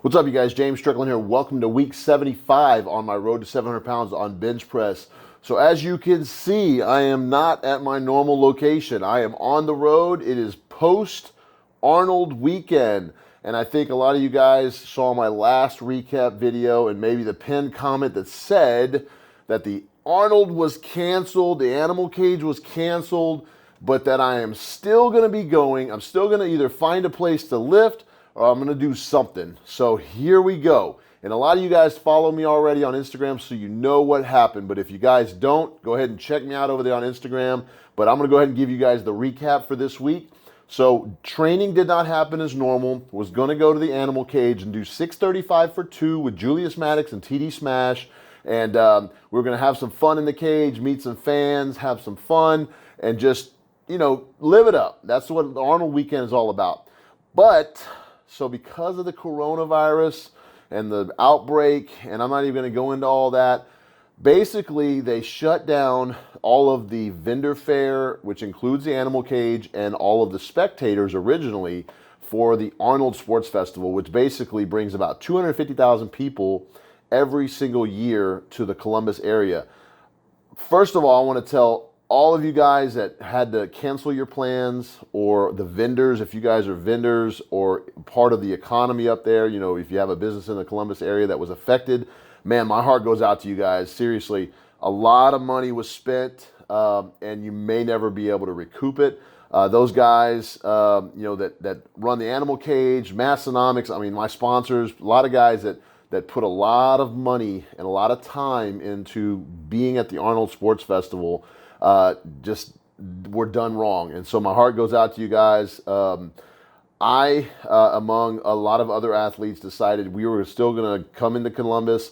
What's up, you guys? James Strickland here. Welcome to week 75 on my road to 700 pounds on bench press. So as you can see, I am not at my normal location. I am on the road. It is post Arnold weekend. And I think a lot of you guys saw my last recap video and maybe the pinned comment that said that the Arnold was canceled, the animal cage was canceled, but that I am still going to be going. I'm still going to either find a place to lift or I'm gonna do something. So here we go. And a lot of you guys follow me already on Instagram, so you know what happened. But if you guys don't, go ahead and check me out over there on Instagram. But I'm gonna go ahead and give you guys the recap for this week. So training did not happen as normal. Was gonna go to the animal cage and do 635 for 2 with Julius Maddox and TD Smash. And we're gonna have some fun in the cage, meet some fans, have some fun, and just, live it up. That's what the Arnold weekend is all about. So because of the coronavirus and the outbreak, and I'm not even going to go into all that, basically they shut down all of the vendor fare, which includes the animal cage, and all of the spectators originally for the Arnold Sports Festival, which basically brings about 250,000 people every single year to the Columbus area. First of all, I want to tell all of you guys that had to cancel your plans, or the vendors, if you guys are vendors or part of the economy up there, if you have a business in the Columbus area that was affected, man, my heart goes out to you guys. Seriously, a lot of money was spent, and you may never be able to recoup it. Those guys, that run the animal cage, Massonomics, my sponsors, a lot of guys that put a lot of money and a lot of time into being at the Arnold Sports Festival, just were done wrong. And so my heart goes out to you guys. I, among a lot of other athletes, decided we were still going to come into Columbus.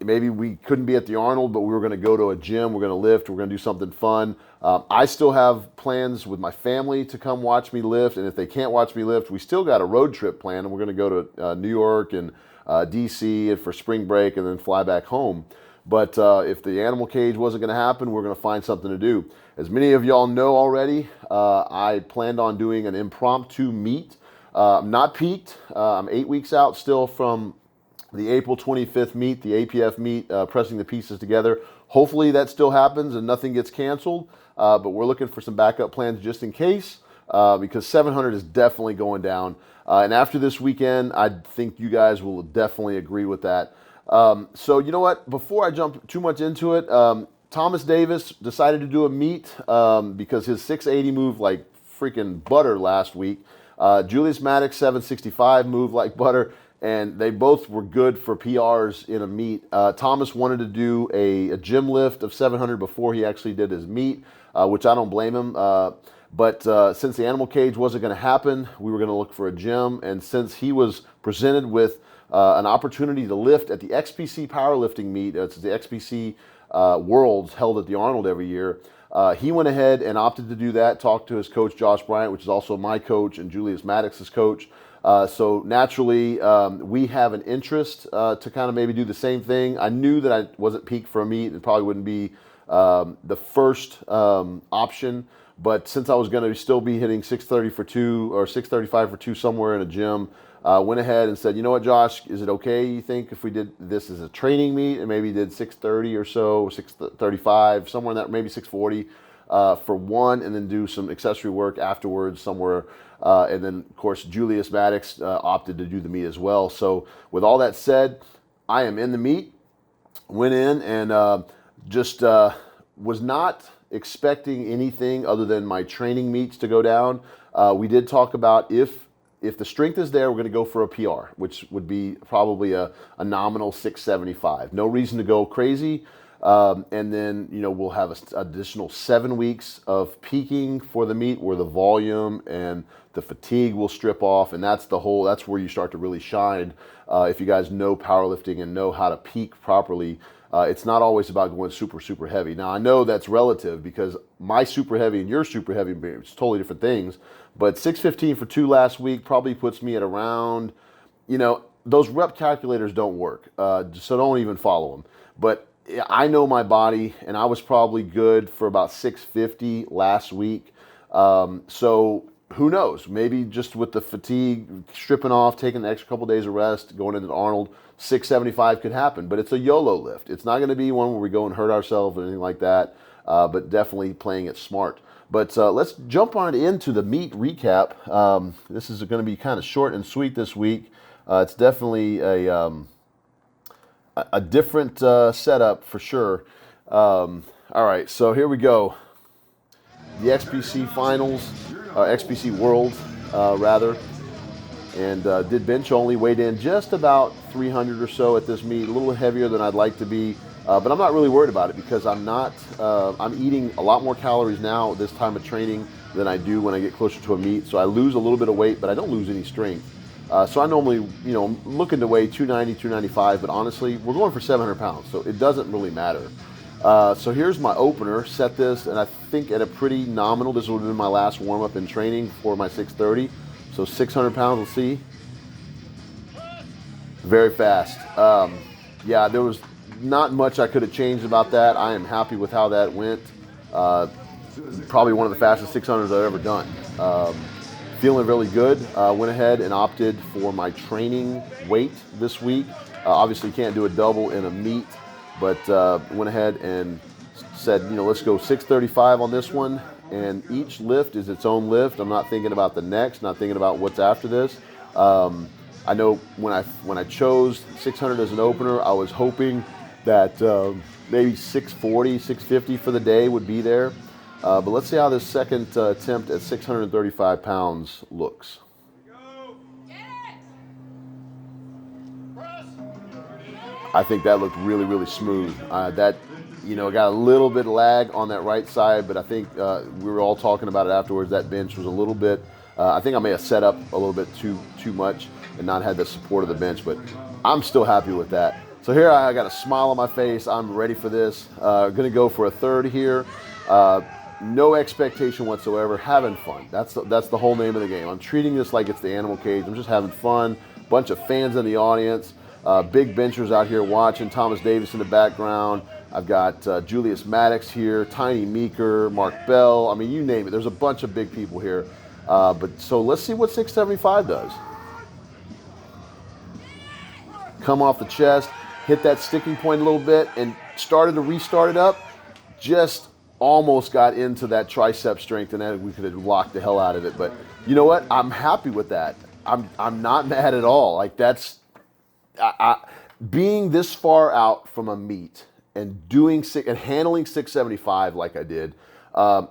Maybe we couldn't be at the Arnold, but we were going to go to a gym. We're going to lift. We're going to do something fun. I still have plans with my family to come watch me lift. And if they can't watch me lift, we still got a road trip planned. And we're going to go to New York and DC for spring break and then fly back home. But if the animal cage wasn't going to happen, we're going to find something to do. As many of y'all know already, I planned on doing an impromptu meet. I'm not peaked. I'm 8 weeks out still from the April 25th meet, the APF meet, pressing the pieces together. Hopefully that still happens and nothing gets canceled. But we're looking for some backup plans just in case, because 700 is definitely going down. And after this weekend, I think you guys will definitely agree with that. So you know what, before I jump too much into it, Thomas Davis decided to do a meet because his 680 moved like freaking butter last week. Julius Maddox 765 moved like butter, and they both were good for PRs in a meet. Thomas wanted to do a gym lift of 700 before he actually did his meet, which I don't blame him. But since the animal cage wasn't going to happen, we were going to look for a gym. And since he was presented with an opportunity to lift at the XPC powerlifting meet, it's the XPC Worlds held at the Arnold every year, he went ahead and opted to do that, talked to his coach Josh Bryant, which is also my coach and Julius Maddox's coach. So naturally, we have an interest to kind of maybe do the same thing. I knew that I wasn't peaked for a meet. It probably wouldn't be the first option. But since I was going to still be hitting 630 for 2 or 635 for 2 somewhere in a gym, went ahead and said, you know what, Josh, is it okay, you think, if we did this as a training meet and maybe did 630 or so, 635, somewhere in that, maybe 640 for one, and then do some accessory work afterwards somewhere. And then, of course, Julius Maddox opted to do the meet as well. So with all that said, I am in the meet, went in and just was not expecting anything other than my training meets to go down. We did talk about if the strength is there, we're going to go for a PR, which would be probably a nominal 675. No reason to go crazy. And then, we'll have an additional 7 weeks of peaking for the meet where the volume and the fatigue will strip off. And that's where you start to really shine. If you guys know powerlifting and know how to peak properly, it's not always about going super, super heavy. Now, I know that's relative because my super heavy and your super heavy, it's totally different things. But 615 for 2 last week probably puts me at around, those rep calculators don't work. So don't even follow them. But I know my body, and I was probably good for about 650 last week. So who knows? Maybe just with the fatigue, stripping off, taking the extra couple days of rest, going into Arnold, 675 could happen. But it's a YOLO lift. It's not going to be one where we go and hurt ourselves or anything like that, but definitely playing it smart. But let's jump on into the meet recap. This is going to be kind of short and sweet this week. It's definitely a different setup for sure. All right, so here we go. The XPC finals, XPC World rather, and did bench only, weighed in just about 300 or so at this meet, a little heavier than I'd like to be, but I'm not really worried about it because I'm eating a lot more calories now this time of training than I do when I get closer to a meet, so I lose a little bit of weight, but I don't lose any strength. So I normally, looking to weigh 290, 295, but honestly, we're going for 700 pounds, so it doesn't really matter. So here's my opener, set this, and I think at a pretty nominal, this would have been my last warm-up in training for my 630. So 600 pounds, we'll see. Very fast. Yeah, there was not much I could have changed about that. I am happy with how that went. Probably one of the fastest 600s I've ever done. Feeling really good. Went ahead and opted for my training weight this week. Obviously can't do a double in a meet, but went ahead and said, let's go 635 on this one, and each lift is its own lift. I'm not thinking about the next, not thinking about what's after this. I know when I chose 600 as an opener, I was hoping that maybe 640, 650 for the day would be there. But let's see how this second attempt at 635 pounds looks. I think that looked really, really smooth. That, got a little bit of lag on that right side, but I think we were all talking about it afterwards. That bench was a little bit, I think I may have set up a little bit too much and not had the support of the bench, but I'm still happy with that. So here I got a smile on my face. I'm ready for this. Gonna go for a third here. No expectation whatsoever, having fun. That's the whole name of the game. I'm treating this like it's the animal cage. I'm just having fun. Bunch of fans in the audience. Big benchers out here watching. Thomas Davis in the background. I've got Julius Maddox here, Tiny Meeker, Mark Bell. I mean, you name it. There's a bunch of big people here. So let's see what 675 does. Come off the chest, hit that sticking point a little bit, and started to restart it up. Just almost got into that tricep strength, and then we could have locked the hell out of it. But you know what? I'm happy with that. I'm not mad at all. Like that's being this far out from a meet and handling 675 like I did.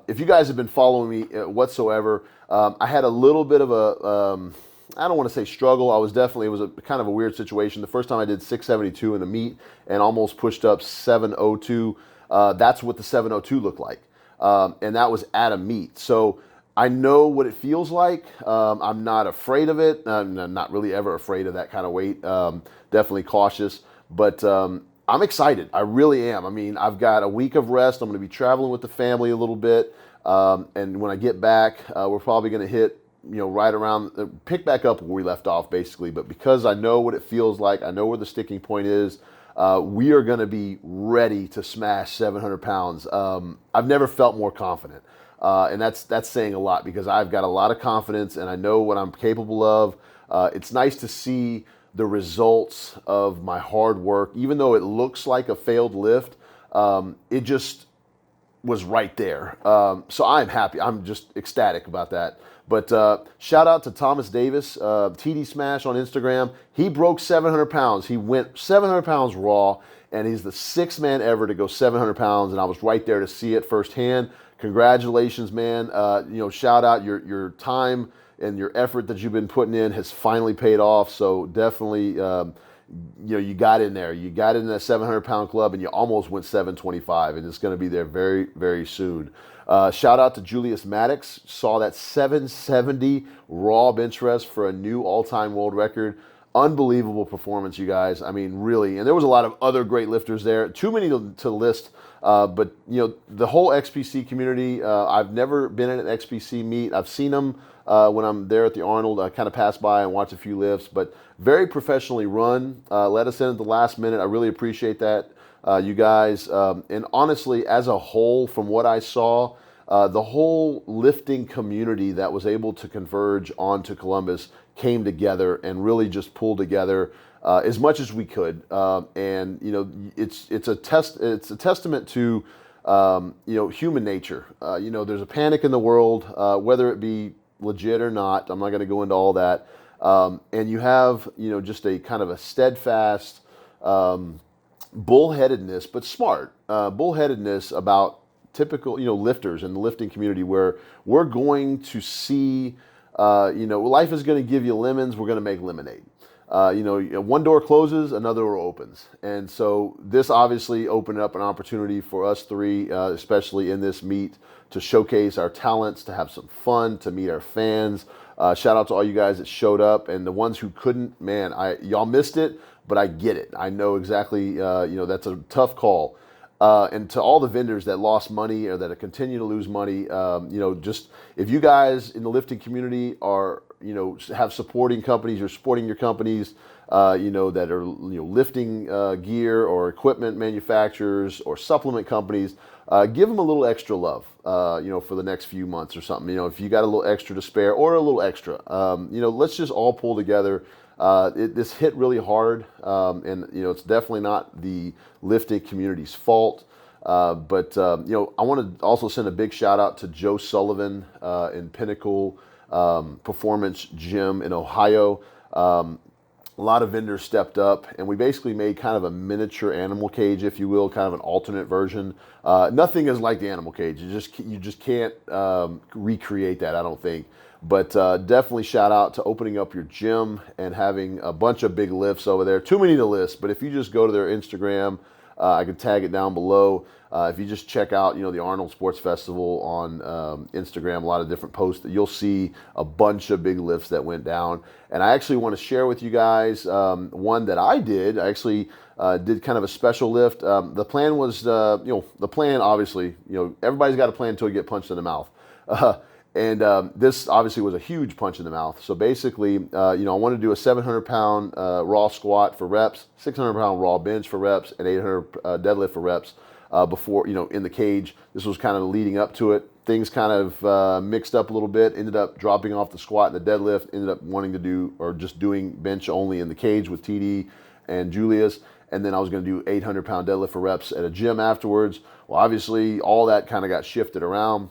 If you guys have been following me whatsoever, I had a little bit of a I don't want to say struggle. It was a kind of a weird situation. The first time I did 672 in the meet and almost pushed up 702. That's what the 702 looked like. And that was at a meet. So I know what it feels like. I'm not afraid of it. I'm not really ever afraid of that kind of weight. Definitely cautious. But I'm excited. I really am. I mean, I've got a week of rest. I'm going to be traveling with the family a little bit. And when I get back, we're probably going to hit, right around, pick back up where we left off basically. But because I know what it feels like, I know where the sticking point is, we are going to be ready to smash 700 pounds. I've never felt more confident. And that's saying a lot because I've got a lot of confidence and I know what I'm capable of. It's nice to see the results of my hard work. Even though it looks like a failed lift, it just was right there. So I'm happy. I'm just ecstatic about that. But shout out to Thomas Davis, TD Smash on Instagram. He broke 700 pounds. He went 700 pounds raw, and he's the sixth man ever to go 700 pounds, and I was right there to see it firsthand. Congratulations, man. Shout out your time and your effort that you've been putting in has finally paid off. So definitely, you got in there. You got in that 700-pound club, and you almost went 725, and it's going to be there very, very soon. Shout out to Julius Maddox. Saw that 770 raw bench press for a new all-time world record. Unbelievable performance, you guys. I mean, really. And there was a lot of other great lifters there. Too many to list. But, the whole XPC community, I've never been at an XPC meet. I've seen them when I'm there at the Arnold. I kind of pass by and watch a few lifts. But very professionally run. Let us in at the last minute. I really appreciate that, you guys. And honestly, as a whole, from what I saw, the whole lifting community that was able to converge onto Columbus came together and really just pulled together as much as we could. And you know, it's a testament to human nature. You know, there's a panic in the world, whether it be legit or not. I'm not going to go into all that. And you have, you know, just a kind of a steadfast bullheadedness, but smart bullheadedness about typical, you know, lifters in the lifting community, where we're going to see, life is going to give you lemons. We're going to make lemonade. One door closes, another door opens. And so this obviously opened up an opportunity for us three, especially in this meet, to showcase our talents, to have some fun, to meet our fans. Shout out to all you guys that showed up, and the ones who couldn't, man, y'all missed it, but I get it. I know exactly, that's a tough call. And to all the vendors that lost money or that continue to lose money, just if you guys in the lifting community are, have supporting companies, you're supporting your companies, that are, lifting gear or equipment manufacturers or supplement companies, give them a little extra love, for the next few months or something. If you got a little extra to spare or a little extra, let's just all pull together. This hit really hard, and it's definitely not the lifting community's fault. But I want to also send a big shout out to Joe Sullivan in Pinnacle Performance Gym in Ohio. A lot of vendors stepped up, and we basically made kind of a miniature animal cage, if you will, kind of an alternate version. Nothing is like the animal cage. You just can't recreate that, I don't think. But definitely shout out to opening up your gym and having a bunch of big lifts over there. Too many to list, but if you just go to their Instagram, I can tag it down below. If you just check out, the Arnold Sports Festival on Instagram, a lot of different posts, you'll see a bunch of big lifts that went down. And I actually want to share with you guys one that I did. I actually did kind of a special lift. The plan was, the plan obviously, everybody's got a plan until you get punched in the mouth. And this obviously was a huge punch in the mouth. So basically, I wanted to do a 700-pound raw squat for reps, 600-pound raw bench for reps, and 800 deadlift for reps before, in the cage. This was kind of leading up to it. Things kind of mixed up a little bit, ended up dropping off the squat and the deadlift, ended up wanting to do, or just doing bench only in the cage with TD and Julius. And then I was going to do 800-pound deadlift for reps at a gym afterwards. Well, obviously, all that kind of got shifted around.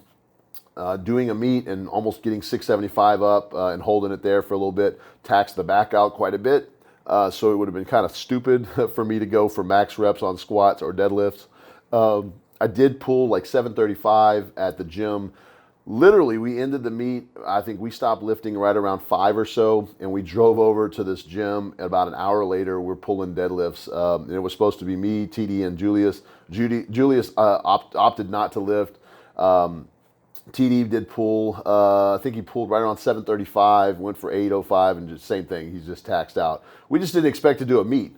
Doing a meet and almost getting 675 up and holding it there for a little bit, taxed the back out quite a bit. So it would have been kind of stupid for me to go for max reps on squats or deadlifts. I did pull like 735 at the gym. Literally, we ended the meet. I think we stopped lifting right around 5 or so, and we drove over to this gym. About an hour later, we're pulling deadlifts. And it was supposed to be me, TD, and Julius. Julius opted not to lift. TD did pull, I think he pulled right around 735, went for 805, and just same thing, he's just taxed out. We just didn't expect to do a meet.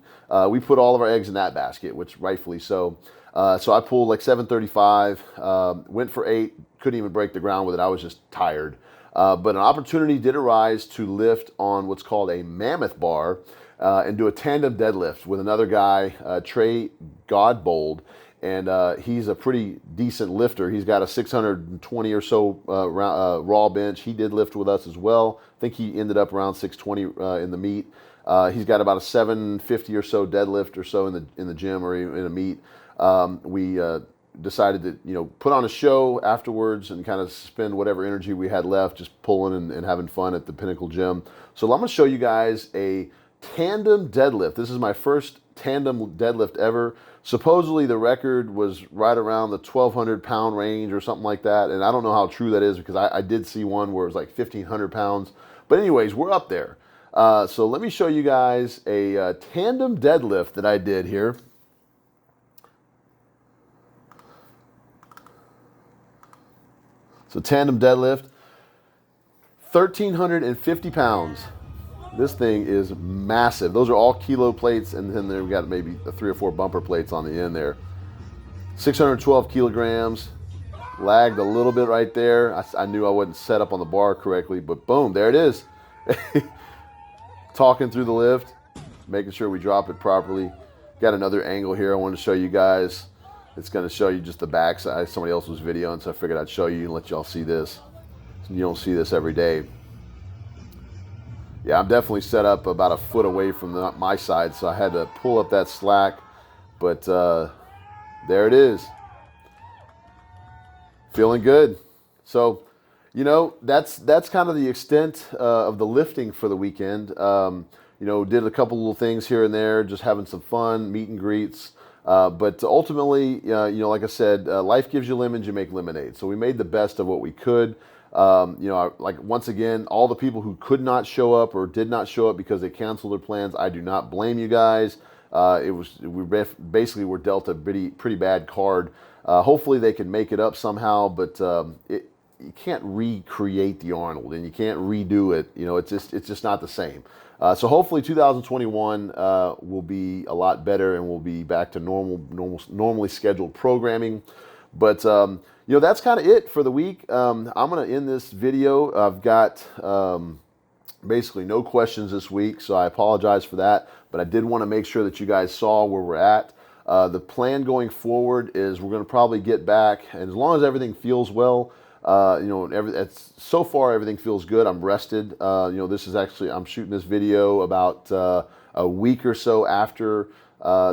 We put all of our eggs in that basket, which rightfully so. So I pulled like 735, went for 8, couldn't even break the ground with it. I was just tired. But an opportunity did arise to lift on what's called a mammoth bar and do a tandem deadlift with another guy, Trey Godbold. And he's a pretty decent lifter. He's got a 620 or so raw bench. He did lift with us as well. I think he ended up around 620 in the meet. He's got about a 750 or so deadlift or so in the gym or in a meet. We decided to put on a show afterwards and kind of spend whatever energy we had left just pulling and having fun at the Pinnacle Gym. So I'm going to show you guys a tandem deadlift. This is my first tandem deadlift ever. Supposedly the record was right around the 1,200 pound range or something like that. And I don't know how true that is because I did see one where it was like 1,500 pounds. But anyways, we're up there. So let me show you guys a tandem deadlift that I did here. So tandem deadlift, 1,350 pounds. This thing is massive. Those are all kilo plates, and then we've got maybe 3 or 4 bumper plates on the end there. 612 kilograms. Lagged a little bit right there. I knew I wasn't set up on the bar correctly, but boom, there it is. Talking through the lift, making sure we drop it properly. Got another angle here I wanted to show you guys. It's going to show you just the backside. Somebody else was videoing, so I figured I'd show you and let y'all see this. You don't see this every day. Yeah, I'm definitely set up about a foot away from my side, so I had to pull up that slack. But there it is. Feeling good. So, you know, that's kind of the extent of the lifting for the weekend. You know, did a couple little things here and there, just having some fun, meet and greets. But ultimately, you know, like I said, life gives you lemons, you make lemonade. So we made the best of what we could. You know, like once again, all the people who could not show up or did not show up because they canceled their plans, I do not blame you guys. We basically were dealt a pretty bad card. Hopefully they can make it up somehow, but you can't recreate the Arnold and you can't redo it. You know, it's just not the same. So hopefully 2021 will be a lot better and we'll be back to normally scheduled programming. But you know, that's kind of it for the week. I'm going to end this video. I've got basically no questions this week, so I apologize for that. But I did want to make sure that you guys saw where we're at. The plan going forward is we're going to probably get back, and as long as everything feels well, you know, so far everything feels good. I'm rested. You know, this is actually, I'm shooting this video about a week or so after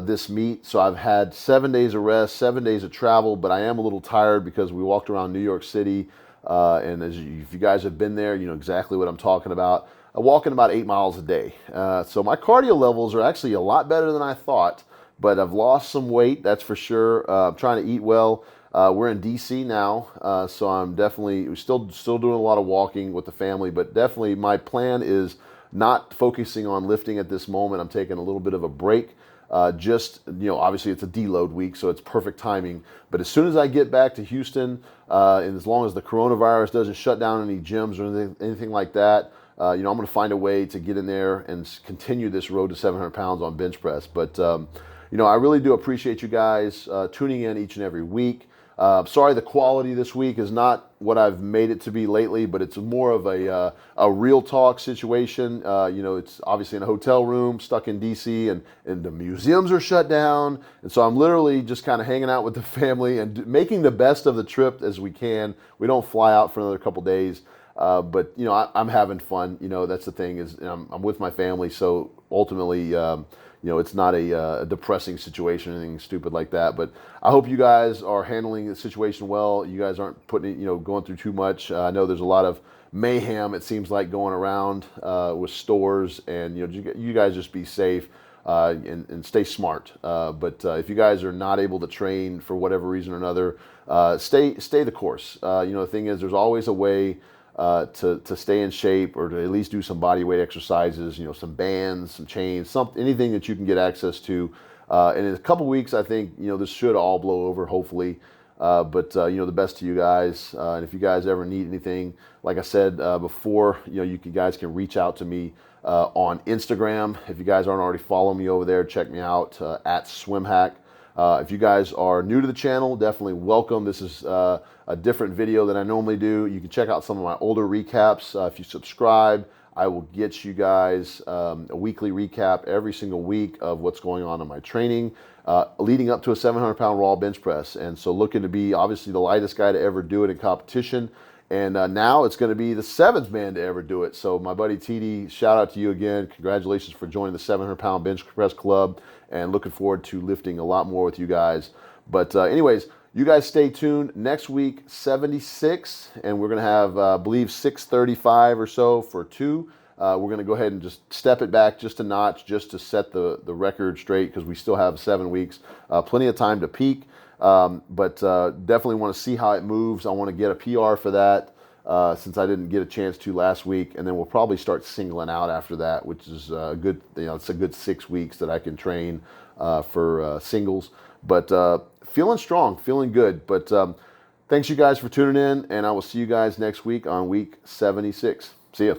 this meet. So I've had 7 days of rest, 7 days of travel, but I am a little tired because we walked around New York City. And if you guys have been there, you know exactly what I'm talking about. I'm walking about 8 miles a day. So my cardio levels are actually a lot better than I thought, but I've lost some weight, that's for sure. I'm trying to eat well. We're in DC now, so we're still doing a lot of walking with the family, but definitely my plan is not focusing on lifting at this moment. I'm taking a little bit of a break. Just, you know, obviously it's a deload week, so it's perfect timing. But as soon as I get back to Houston, and as long as the coronavirus doesn't shut down any gyms or anything like that, you know, I'm going to find a way to get in there and continue this road to 700 pounds on bench press. But, you know, I really do appreciate you guys tuning in each and every week. Sorry, the quality this week is not what I've made it to be lately, but it's more of a real talk situation. You know, it's obviously in a hotel room, stuck in DC, and the museums are shut down. And so I'm literally just kind of hanging out with the family and making the best of the trip as we can. We don't fly out for another couple days. But, you know, I'm having fun. You know, that's the thing is I'm with my family. So ultimately, you know, it's not a depressing situation or anything stupid like that. But I hope you guys are handling the situation well. You guys aren't going through too much. I know there's a lot of mayhem, it seems like, going around with stores. And, you know, you guys just be safe and stay smart. But if you guys are not able to train for whatever reason or another, stay the course. You know, the thing is, there's always a way to stay in shape, or to at least do some body weight exercises, you know, some bands, some chains, anything that you can get access to. And in a couple weeks, I think, you know, this should all blow over, hopefully. But you know, the best to you guys. And if you guys ever need anything, like I said before, you know, you guys can reach out to me on Instagram. If you guys aren't already following me over there, check me out at SWIMHACK. If you guys are new to the channel, definitely welcome. This is a different video than I normally do. You can check out some of my older recaps. If you subscribe, I will get you guys a weekly recap every single week of what's going on in my training, leading up to a 700-pound raw bench press. And so looking to be obviously the lightest guy to ever do it in competition. And now it's going to be the 7th man to ever do it. So my buddy TD, shout out to you again. Congratulations for joining the 700-pound bench press club, and looking forward to lifting a lot more with you guys. But anyways, you guys stay tuned. Next week, 76, and we're going to have, I believe, 635 or so for 2. We're going to go ahead and just step it back just a notch, just to set the record straight, because we still have 7 weeks. Plenty of time to peak. But definitely want to see how it moves. I want to get a PR for that, since I didn't get a chance to last week, and then we'll probably start singling out after that, which is a good, you know, it's a good 6 weeks that I can train for singles. But feeling strong, feeling good. But thanks you guys for tuning in, and I will see you guys next week on week 76. See ya.